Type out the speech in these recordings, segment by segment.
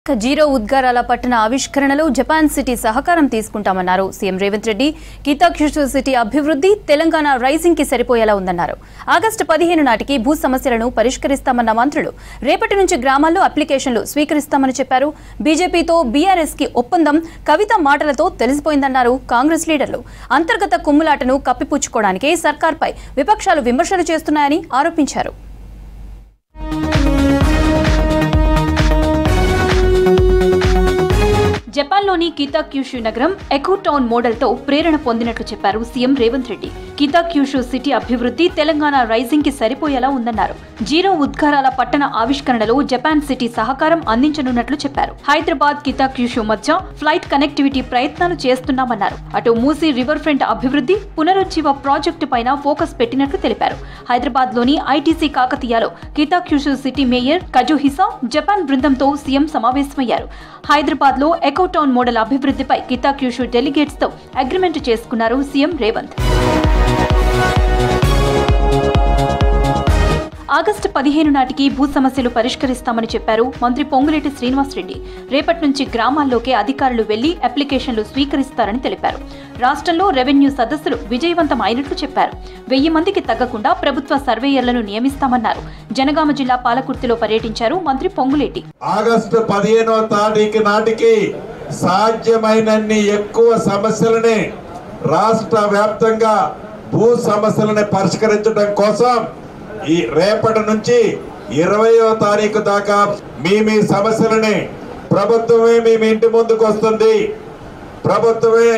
Zero ఉద్గారాల పట్టణ ఆవిష్కరణలో Japan city సహకారం తీసుకుంటామన్నారు సీఎం రేవంత్ రెడ్డి. కితాక్యుషు సిటీ అభివృద్ధి తెలంగాణ రైజింగ్ కి సరిపోయేలా ఉందన్నారు. ఆగస్టు 15 నాటికి భూ సమస్యలను పరిష్కరిస్తామన్న మంత్రులు రేపటి నుంచి గ్రామాల్లో అప్లికేషన్లు స్వీకరిస్తామని చెప్పారు. బీజేపీతో బీఆర్ఎస్ కి ఒప్పందం కవిత మాటలతో తెలిసిపోయిందన్నారు కాంగ్రెస్ లీడర్లు. అంతర్గత కుమ్ములాటను కప్పిపుచ్చుకోవడానికి సర్కార్పై విపక్షాలు విమర్శలు చేస్తున్నాయని ఆరోపించారు. జపాన్లోని కితాక్యుషు నగరం ఎకో టౌన్ మోడల్తో ప్రేరణ పొందినట్లు చెప్పారు సీఎం రేవంత్ రెడ్డి. కితాక్యుషు సిటీ అభివృద్ధి తెలంగాణ రైజింగ్ కి సరిపోయేలా ఉందన్నారు. జీరో ఉద్గారాల పట్టణ ఆవిష్కరణలో జపాన్ సిటీ సహకారం అందించనున్నట్లు చెప్పారు. హైదరాబాద్ కితాక్యుషు మధ్య ఫ్లైట్ కనెక్టివిటీ ప్రయత్నాలు చేస్తున్నామన్నారు. అటు మూసీ రివర్ ఫ్రంట్ అభివృద్ధి పునరుజ్జీవ ప్రాజెక్టు పైన ఫోకస్ పెట్టినట్లు తెలిపారు. హైదరాబాద్ లోని ఐటీసీ కాకతీయలో Kitakyushu city mayor Kazuhisa Japan బృందంతో సీఎం సమావేశమయ్యారు. హైదరాబాద్ లో ఎకో టౌన్ మోడల్ అభివృద్ధిపై కితాక్యుషు డెలిగేట్స్ తో అగ్రిమెంట్ చేసుకున్నారు సీఎం రేవంత్. ఆగస్టు 15 నాటికి భూ సమస్యలు పరిష్కరిస్తామని చెప్పారు మంత్రి పొంగులేటి శ్రీనివాసరెడ్డి. రేపటి నుంచి గ్రామాల్లోకే అధికారులు వెళ్లి అప్లికేషన్లు స్వీకరిస్తారని తెలిపారు. రాష్ట్రంలో రెవెన్యూ సదస్సులు విజయవంతం అయినట్లు చెప్పారు. 1000 మందికి తగ్గకుండా ప్రభుత్వ సర్వేయర్లను నియమిస్తామన్నారు. జనగామ జిల్లా పాలకుర్తిలో పర్యటించారు మంత్రి పొంగులేటి. ఆగస్టు 15వ తారీఖు నాటికి సాధ్యమైనన్ని ఎక్కువ సమస్యలని రాష్ట్ర వ్యాప్తంగా భూ సమస్యలను పరిష్కరించడం కోసం ఈ రేపటి నుంచి 20వ తారీఖు దాకా మీ సమస్యలని ప్రభుత్వమే మీ ఇంటి ముందుకు వస్తుంది. ప్రభుత్వమే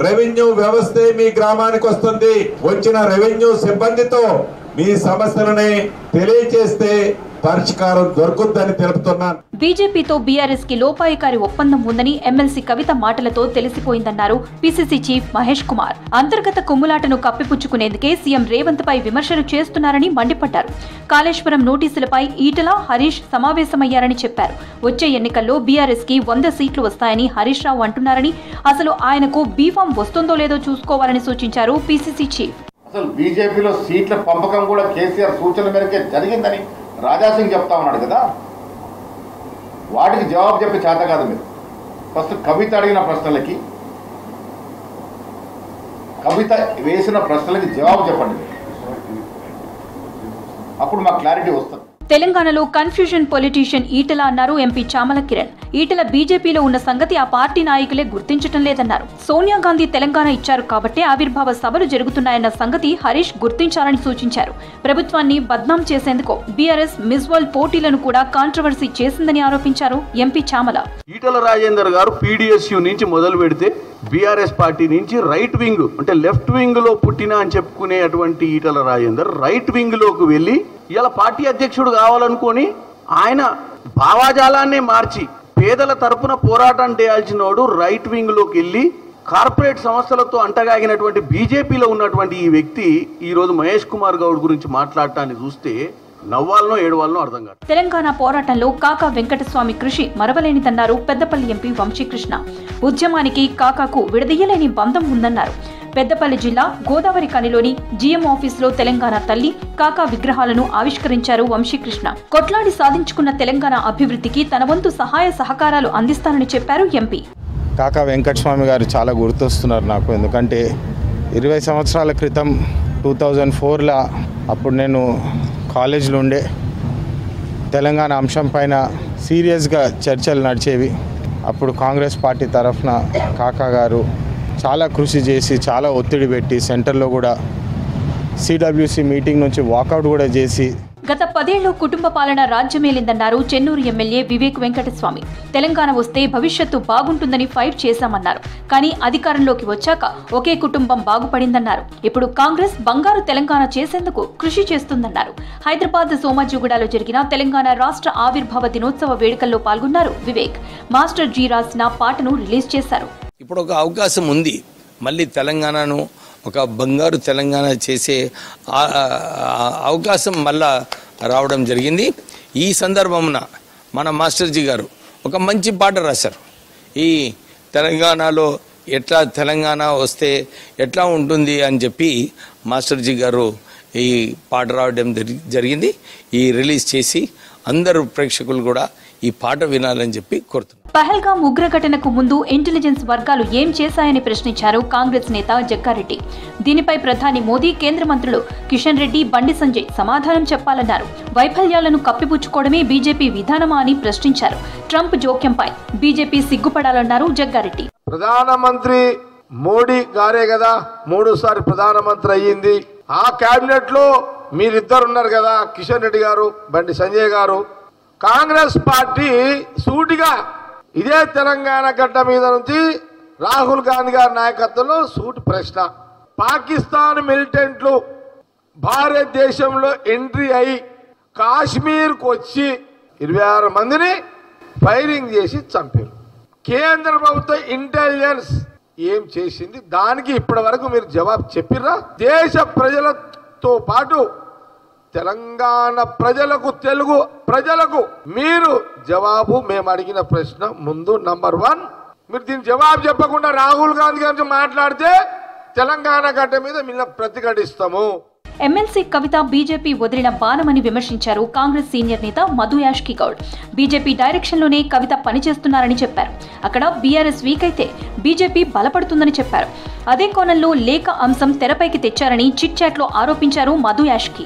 రెవెన్యూ వ్యవస్థే మీ గ్రామానికి వస్తుంది. వచ్చిన రెవెన్యూ సిబ్బందితో మీ సమస్యలని తెలియజేస్తే పరిష్కారం దొరుకుతుందని తెలుపుతున్నాను. బీజేపీతో బీఆర్ఎస్ కి లోపాయికారి ఒప్పందం ఉందని ఎమ్మెల్సీ కవిత మాటలతో తెలిసిపోయిందన్నారు పీసీసీ చీఫ్ మహేష్ కుమార్. అంతర్గత కుమ్ములాటను కప్పిపుచ్చుకునేందుకే సీఎం రేవంత్ పై విమర్శలు చేస్తున్నారని మండిపడ్డారు. కాళేశ్వరం నోటీసులపై ఈటల హరీష్ సమావేశమయ్యారని చెప్పారు. వచ్చే ఎన్నికల్లో బీఆర్ఎస్ కి 100 సీట్లు వస్తాయని హరీష్ రావు అంటున్నారని, అసలు ఆయనకు బీఫామ్ వస్తుందో లేదో చూసుకోవాలని సూచించారు పీసీసీ చీఫ్. అసలు బీజేపీలో సీట్ల పంపకం కూడా కేసీఆర్ సూచనల మేరకే జరిగిందని రాజాసింగ్ చెప్తా ఉన్నాడు కదా. వాటికి జవాబు చెప్పే చేత కాదు మీరు. ఫస్ట్ కవిత అడిగిన ప్రశ్నలకి, కవిత వేసిన ప్రశ్నలకి జవాబు చెప్పండి, అప్పుడు మాకు క్లారిటీ వస్తుంది. తెలంగాణలో కన్ఫ్యూజన్ పొలిటీషియన్ ఈటల అన్నారు ఎంపీ చామల కిరణ్. ఈటల బీజేపీలో ఉన్న సంగతి ఆ పార్టీ నాయకులే గుర్తించడం లేదన్నారు. సోనియా గాంధీ తెలంగాణ ఇచ్చారు కాబట్టే ఆవిర్భావ సభలు జరుగుతున్నాయన్న సంగతి హరీష్ గుర్తించాలని సూచించారు. ప్రభుత్వాన్ని బద్నాం చేసేందుకు బీఆర్ఎస్ మిస్ వరల్డ్ పోటీలను కూడా కాంట్రవర్సీ చేసిందని ఆరోపించారు ఎంపీ చామల. ఈటల రాజేందర్ గారు పీడీఎస్యూ నుంచి మొదలు పెడితే బీఆర్ఎస్ పార్టీ నుంచి రైట్ వింగ్ అంటే లెఫ్ట్ వింగ్ లో పుట్టిన అని చెప్పుకునే అటువంటి ఈటల రాజేందర్ రైట్ వింగ్ లోకి వెళ్ళి ఇలా పార్టీ అధ్యక్షుడు కావాలనుకొని ఆయన భావాజాలాన్ని మార్చి పేదల తరపున పోరాటం చేయాల్సినోడు రైట్ వింగ్ లోకి వెళ్ళి కార్పొరేట్ సంస్థలతో అంటగాగినటువంటి బీజేపీలో ఉన్నటువంటి ఈ వ్యక్తి ఈ రోజు మహేష్ కుమార్ గౌడ్ గురించి మాట్లాడటాన్ని చూస్తే నవ్వాలనో ఏడవాలనో అర్థం కాదు. తెలంగాణ పోరాటంలో కాకా వెంకటస్వామి కృషి మరవలేనిదన్నారు పెద్దపల్లి ఎంపీ వంశీకృష్ణ. ఉద్యమానికి కాకాకు విడదీయలేని బంధం ఉందన్నారు. పెద్దపల్లి జిల్లా గోదావరి కనిలోని జీఎం ఆఫీసులో తెలంగాణ తల్లి కాకా విగ్రహాలను ఆవిష్కరించారు వంశీకృష్ణ. కొట్లాడి సాధించుకున్న తెలంగాణ అభివృద్ధికి తన వంతు సహాయ సహకారాలు అందిస్తానని చెప్పారు ఎంపీ. కాకా వెంకటస్వామి గారు చాలా గుర్తొస్తున్నారు నాకు. ఎందుకంటే 20 సంవత్సరాల క్రితం 2004లో అప్పుడు నేను కాలేజీలో ఉండే తెలంగాణ అంశం పైన సీరియస్గా చర్చలు నడిచేవి. అప్పుడు కాంగ్రెస్ పార్టీ తరఫున కాకా గారు చాలా కృషి చేసి చాలా ఒత్తిడి పెట్టి సెంటర్లో కూడా సిడబ్ల్యూసి మీటింగ్ నుంచి వాకౌట్ కూడా చేసి గత 10 ఏళ్లు కుటుంబ పాలన రాజ్యమేలిందన్నారు చెన్నూరు ఎమ్మెల్యే వివేక్ వెంకటస్వామి. తెలంగాణ వస్తే భవిష్యత్తు బాగుంటుందని ఫైట్ చేశామన్నారు. కానీ అధికారంలోకి వచ్చాక ఒకే కుటుంబం బాగుపడిందన్నారు. ఇప్పుడు కాంగ్రెస్ బంగారు తెలంగాణ చేసేందుకు కృషి చేస్తుందన్నారు. హైదరాబాద్ సోమాజిగూడలో జరిగిన తెలంగాణ రాష్ట్ర ఆవిర్భావ దినోత్సవ వేడుకల్లో పాల్గొన్నారు వివేక్. మాస్టర్ జీ రాసిన పాటను రిలీజ్ చేశారు. ఇప్పుడు ఒక అవకాశం ఉంది, మళ్ళీ తెలంగాణను ఒక బంగారు తెలంగాణ చేసే అవకాశం మళ్ళా రావడం జరిగింది. ఈ సందర్భమున మన మాస్టర్జీ గారు ఒక మంచి పాట రాశారు. ఈ తెలంగాణలో ఎట్లా తెలంగాణ వస్తే ఎట్లా ఉంటుంది అని చెప్పి మాస్టర్జీ గారు ఈ పాట రావడం జరిగింది. ఈ రిలీజ్ చేసి అందరూ ప్రేక్షకులు కూడా ఈ పాట వినాలని చెప్పి కోరుతున్నాను. పహల్గాం ఉగ్ర ఘటనకు ముందు ఇంటెలిజెన్స్ వర్గాలు ఏం చేశాయని ప్రశ్నించారు కాంగ్రెస్ నేత జగ్గారెడ్డి. దీనిపై ప్రధాని మోదీ, కేంద్ర మంత్రులు కిషన్ రెడ్డి, బండి సంజయ్ సమాధానం చెప్పాలన్నారు. వైఫల్యాలను కప్పిపుచ్చుకోవడమే బీజేపీ విధానమా అని ప్రశ్నించారు. ట్రంప్ జోక్యంపై బీజేపీ సిగ్గుపడాలన్నారు జగ్గారెడ్డి. ప్రధానమంత్రి మోడీ గారే కదా 3సారి ప్రధానమంత్రి అయ్యింది. ఆ కేబినెట్ లో మీరిద్దరు ఉన్నారు కదా, కిషన్ రెడ్డి గారు, బండి సంజయ్ గారు. కాంగ్రెస్ పార్టీ సూటిగా ఇదే తెలంగాణ గడ్డ మీద నుంచి రాహుల్ గాంధీ గారి నాయకత్వంలో సూటి ప్రశ్న, పాకిస్తాన్ మిలిటెంట్లు భారతదేశంలో ఎంట్రీ అయి కాశ్మీర్కు వచ్చి 26 మందిని ఫైరింగ్ చేసి చంపారు. కేంద్ర ప్రభుత్వ ఇంటెలిజెన్స్ ఏం చేసింది? దానికి ఇప్పటి వరకు మీరు జవాబు చెప్పిర్రా? దేశ ప్రజలతో పాటు తెలంగాణ ప్రజలకు, తెలుగు ప్రజలకు మీరు జవాబు, మేము అడిగిన ప్రశ్న ముందు నంబర్ 1, మీరు దీని జవాబు చెప్పకుండా రాహుల్ గాంధీ గారి మాట్లాడితే తెలంగాణ గడ్డ మీద మిమ్మల్ని ప్రతిఘటిస్తాము. ఎమ్మెల్సీ కవిత బీజేపీ వదిలిన బాణమని విమర్శించారు కాంగ్రెస్ సీనియర్ నేత మధు యాష్కి గౌడ్. బీజేపీ డైరెక్షన్లోనే కవిత పనిచేస్తున్నారని చెప్పారు. అక్కడ బీఆర్ఎస్ వీక్ అయితే బీజేపీ బలపడుతుందని చెప్పారు. అదే కోణంలో లేఖ అంశం తెరపైకి తెచ్చారని చిట్ చాట్లో ఆరోపించారు మధు యాష్కి.